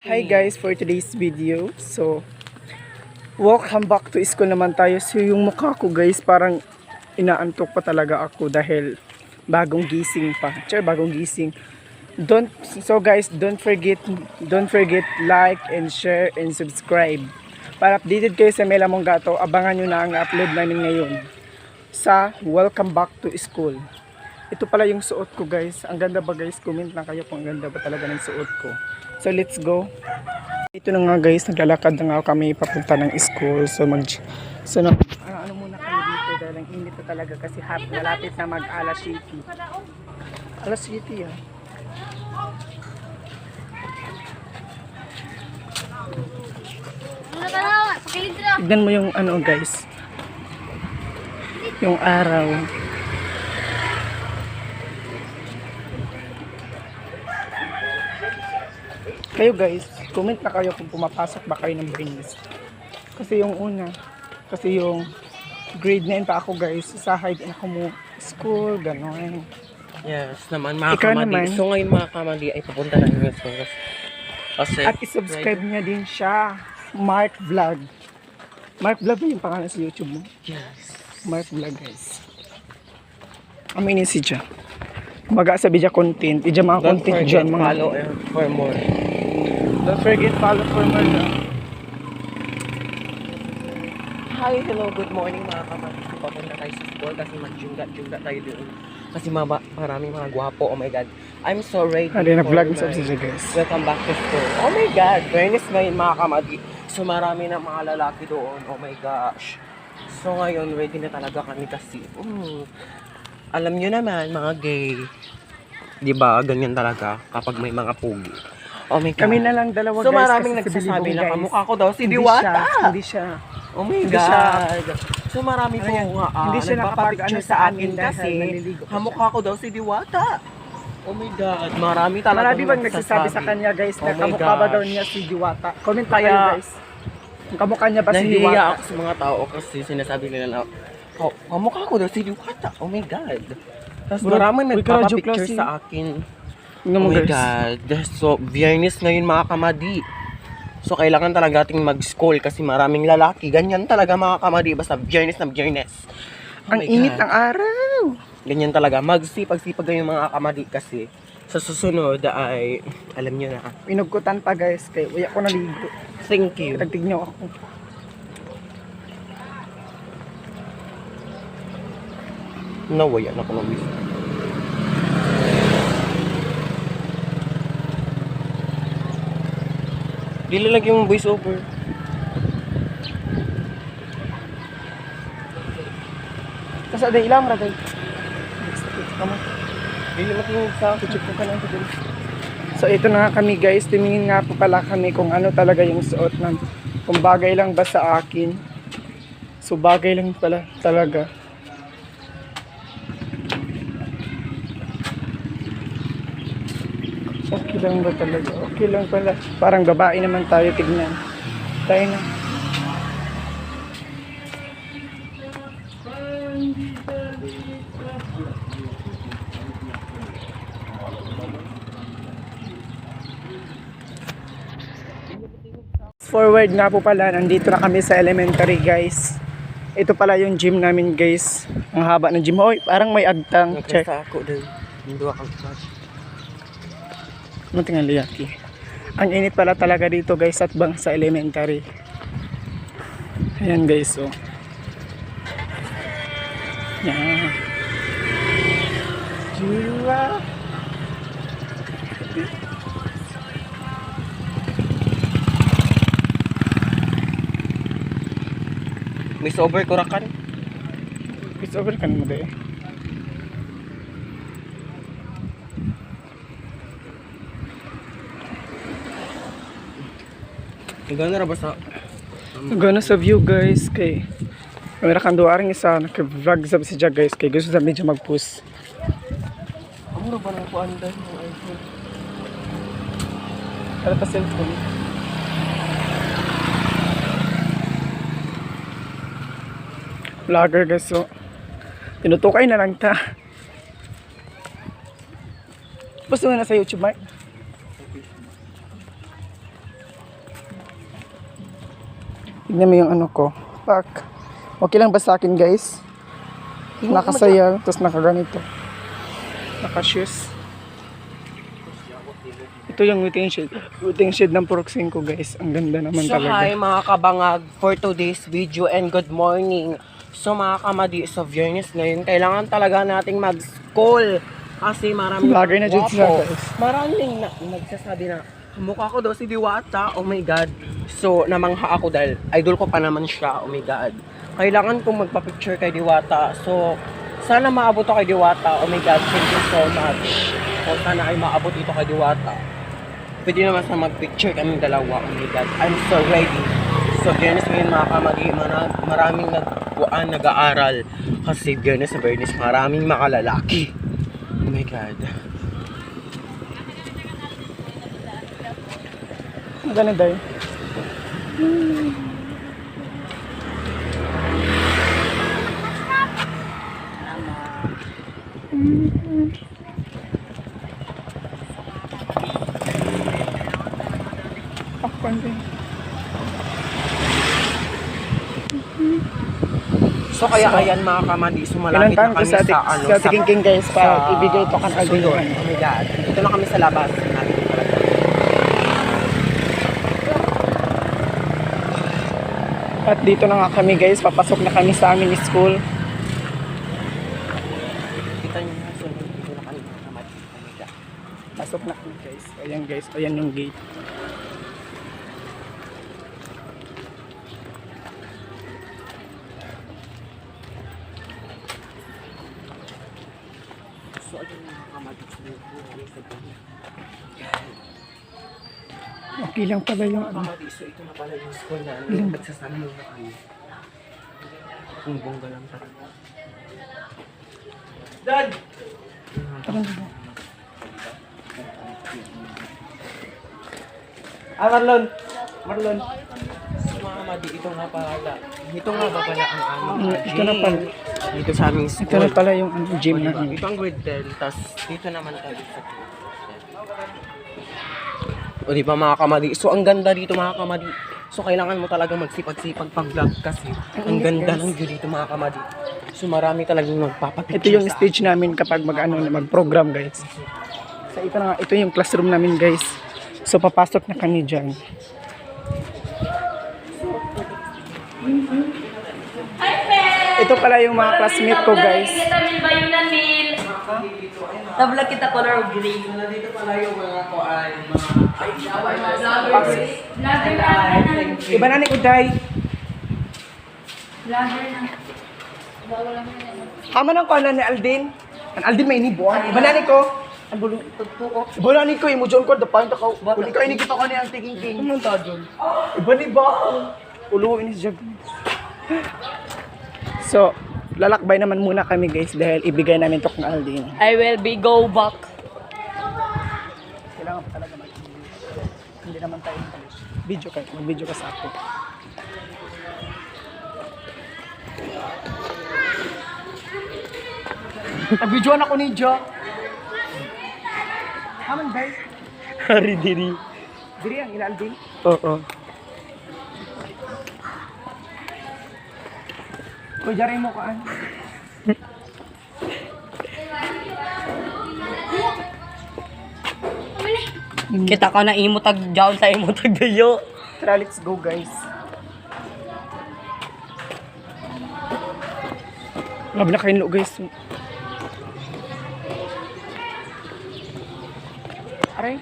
Hi guys, for today's video. So, welcome back to school naman tayo. So, yung mukha ko guys, parang inaantok pa talaga ako dahil bagong gising pa. Bagong gising. So guys, don't forget like and share and subscribe. Para updated kayo sa Mela Monggato, abangan nyo na ang upload namin ngayon sa Welcome Back to School. Ito pala yung suot ko guys. Ang ganda ba guys? Comment na kayo kung ang ganda ba talaga ng suot ko. So let's go. Ito na nga guys, naglalakad na nga kami papunta ng school. So ano muna kami dito dahil ang init na talaga kasi malapit na mag alas 7. Alas 7 ah. Tignan mo yung ano guys. Yung araw. Kayo guys, comment na kayo kung pumapasok ba kayo ng brains. Kasi yung grade 9 pa ako guys, sasahid na ako mo school, gano'n. Yes, naman mga Ikaw kamadi. naman. So ngayon mga kamadi ay pupunta na yung school. Kasi, At isubscribe niya din siya, Mark Vlog. Mark Vlog ba yung pangalan sa YouTube mo? yes. Mark Vlog guys. Aminin si Jah. Kumaga sa video content, ija mga Don't content forget dyan mga. follow for more. Don't forget follow for more na. Hi, hello, good morning mga kamadi. Papunta tayo sa school kasi mag-jungga tayo doon. Kasi maraming mga gwapo, oh my god. I'm so ready. Hindi na vlog for sa si Jah guys. Welcome back to school. Oh my god, fairness ngayon mga kamadi. So marami na mga lalaki doon, oh my gosh. So ngayon, ready na talaga kami kasi. Alam nyo naman, mga gay. Diba, ganyan talaga kapag may mga pugi. Oh my god. Kami na lang dalawa So guys. maraming kasi si nagsasabi Bilibong, na guys. kamukha ko daw si Hindi Diwata. Hindi siya. Oh my Hindi siya. god. So marami po nga hindi siya nagpapapicture nakapag-ano sa sa akin amin dahil kasi naliligo pa kamukha ko daw si Diwata. Oh my god. Marami talaga Marami bang nagsasabi sa kanya guys na Oh my kamukha ba daw gosh. niya si Diwata? Comment pa Kaya, kayo guys. Kung kamukha niya ba si Nahihiya Diwata? ako sa mga tao kasi sinasabi nila na kamukha ko daw si Diwata. Oh my god. Tapos Bro, maraming uy, karadyo nagpapapicture klase. sa akin. Tingnan mo Oh my guys. god. So, Biyernes ngayon mga kamadi. So, kailangan talaga ating mag-school kasi maraming lalaki. Ganyan talaga mga kamadi. Basta Biyernes na Biyernes. Oh Ang my init God. ng araw. Ganyan talaga. Magsipag-sipag yung mga kamadi kasi sa susunod ay, alam nyo na. Pinugkutan pa guys. Kaya uya ko naligo. Thank you. Tagtignan ako. Nawayan ako ng bis. Dili lang yung voice over. Kasi ada ilang raday. Dili lang yung sa Check ko kanang dito. So ito na nga kami guys. Tumingin nga po pala kami kung ano talaga yung suot ng kung bagay lang ba sa akin. So bagay lang pala talaga. Okay lang ba talaga? Okay lang pala. Parang babae naman tayo tignan. Tayo na. Forward nga po pala, nandito na kami sa elementary guys. Ito pala yung gym namin guys. Ang haba ng gym. Hoy, parang may agtang. Check. Nagkasta ako din. Hindi ako crush. Ano tingnan liyaki. Ang init pala talaga dito guys at bang sa elementary. Ayan guys, so. Yan. Jiwa. May sober ko rakan. It's over ka naman dahil. Hanggang na ba sa... Gana sa view guys kay kamera kang duwaring isa naka-vlog sa si Jah guys kay gusto sa medyo mag-post. Ano na ba nang kuandan yung iPhone? Para pa cellphone. Vlogger guys so tinutukay na lang ta. Post mo na sa YouTube, Mark. Tignan mo yung ano ko. Pak. Okay lang ba sa akin guys? Nakasayal, tapos nakaganito. Naka-shoes. Ito yung waiting shed. Waiting shed ng Proxing ko guys. Ang ganda naman So talaga. hi mga kabangag for today's video and good morning. So mga kamadi, sa Viernes ngayon, kailangan talaga nating mag-school. Kasi maraming Bagay na dyan sila, guwapo. guys. Maraming nagsasabi na, mukha ko daw si Diwata, oh my God. So namangha ako dahil idol ko pa naman siya, oh my God. Kailangan kong magpa-picture kay Diwata. So sana maabot ako kay Diwata, oh my God, thank you so much. So sana ay maabot ito kay Diwata. Pwede naman sa mag-picture kaming dalawa, oh my God. I'm so ready. So, Viernes ngayon mga kamagi, maraming nag-aaral. Kasi Viernes sa Viernes, maraming makalalaki. Oh my God. Ang ganda dahil. Pakpan din. So, kaya ayan mga kamagi, sumalapit Kinantahan na ko kami sa sa ano, Ate King guys para ibigay ito kan Alden. Sundon. Oh my God. Dito na kami sa labas. Natin talaga. At dito na nga kami guys, papasok na kami sa aming school. Kita nyo na, sundon. Dito na kami mga kamagi. Oh my God. Pasok na kami guys. Ayan guys, ayan yung gate. So, ayun mga kamagi. Okay lang pala yung ano. Kamadi, so ito na pala yung school namin. Magsasama na kami. Kung bongga lang talaga. Dad! Tara na. Marlon! Marlon! So mga kamadi, ito nga pala. Ito nga ba pala ang aming Ito na pala. Dito sa aming school. Ito na pala yung ano, gym namin. Ito ang grade 10, tas dito naman tayo sa o di ba mga kamadi? So ang ganda dito mga kamadi. So kailangan mo talaga magsipag-sipag pag-vlog kasi ang ganda ng view dito mga kamadi. So marami talagang magpapapicture. Ito yung stage namin kapag mag-program guys. So ito na nga, ito yung classroom namin guys. So papasok na kami dyan. Ito pala yung mga classmate ko guys. Tabla kita color green. Dito pala yung mga kuan, Iba na ni Uday. Hama ng kuan ni Aldin. Ang Aldin may inibuan. Iba na ni ko. Ang bulong tugtuko. Iba na ni ko imo John ko the point ako. Kung ikaw inikita ko ni ang King King. Anong tadyon? Iba ni ba ako? Ulo ini siya. So, lalakbay naman muna kami guys dahil ibigay namin to kung Aldin. I will be go back. Kailangan pa talaga hindi naman tayo video ka, mag-video ka sa ako. Nag-videoan ako ni Jo. Haman guys. Hari diri. Diri ang Aldin. Oo. Ko jare mo kaan. Kita ka na imo tag jaon sa imo tag dayo. Tara, let's go guys. Grabe na kayo guys. Aray.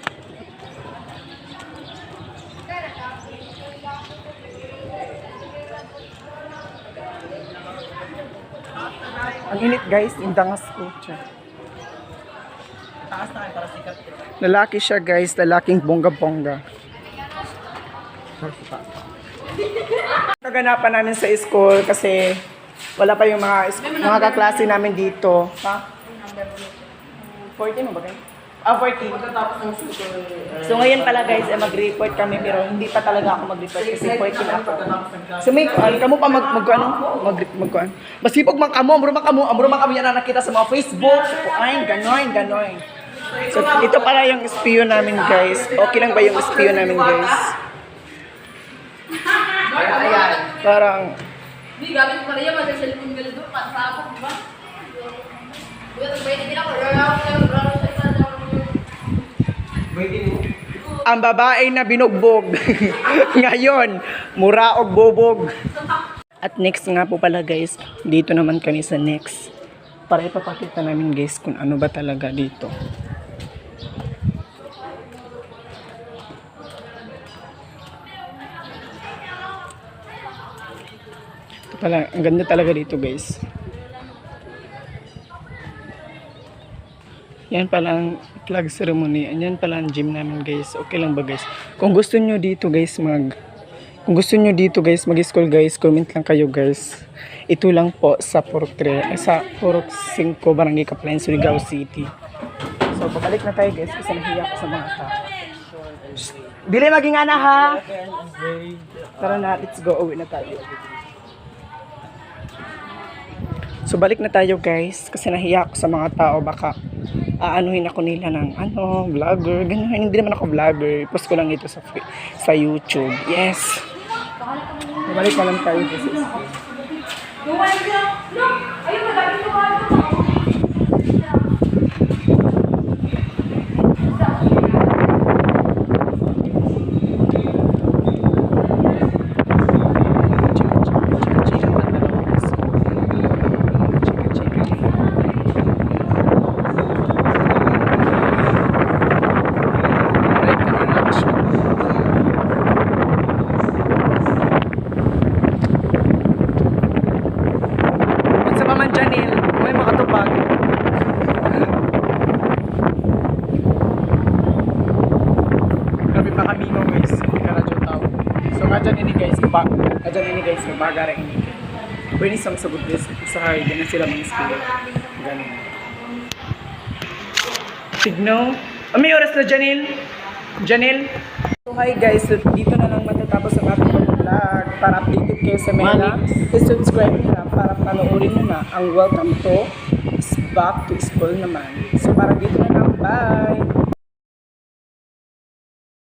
Ang init guys, yung dangas ko. Tiyan. Taas na kayo para sikat. Lalaki siya guys, lalaking bongga-bongga. Naganapan namin sa school kasi wala pa yung mga kaklase namin dito. Ha? 14 mo ba kayo? 14. Pagkatapos ng school, So ngayon pala guys, mag-report kami pero hindi pa talaga ako mag-report kasi 14 ako. So may kamo pa mag-kuan. Masipag man kamo, amro man kamo yan na nakita sa mga Facebook, sa kuan, ganoy. So ito pala yung spion namin guys. Okay lang ba yung spion namin guys? ayan. Parang, Hindi, gamit pa rin yan. Masa cellphone ka doon. Pasapok, di ba? Kuya, tagbayad din ako. ang babae na binugbog. Ngayon, muraog bubog. At next nga po pala guys, dito naman kami sa next. Para ipapakita namin guys kung ano ba talaga dito. Ito pala, ang ganda talaga dito guys. Yan pala ang flag ceremony. Yan pala ang gym namin guys. Okay lang ba guys? Kung gusto nyo dito guys mag-school guys, comment lang kayo guys. Ito lang po sa Purok 5 Barangay Kaplayan, Surigao City. So, pabalik na tayo guys kasi nahiya ko sa mga tao. Dili maging ana ha! Tara na, let's go. Uwi na tayo. So, balik na tayo guys kasi nahiya ko sa mga tao. Baka aanuhin ako nila ng vlogger. Ganun, hindi naman ako vlogger. Post ko lang ito sa YouTube. Yes! Balik na lang tayo guys. Sa Maman Janil, may makatupag. Grabe pa kami no guys, karadyo tao. So kadyan ini guys, magagara ini. Pwede sa masagot guys, sa hay, ganun sila mga spirit. Ganun. Tigno. May oras na Janil? Janil? So hi guys, so dito na lang matatapos ang ating vlog. Para updated kayo sa mga subscribe na para panoorin nyo na ang welcome to is back to school naman. So para dito na lang, bye!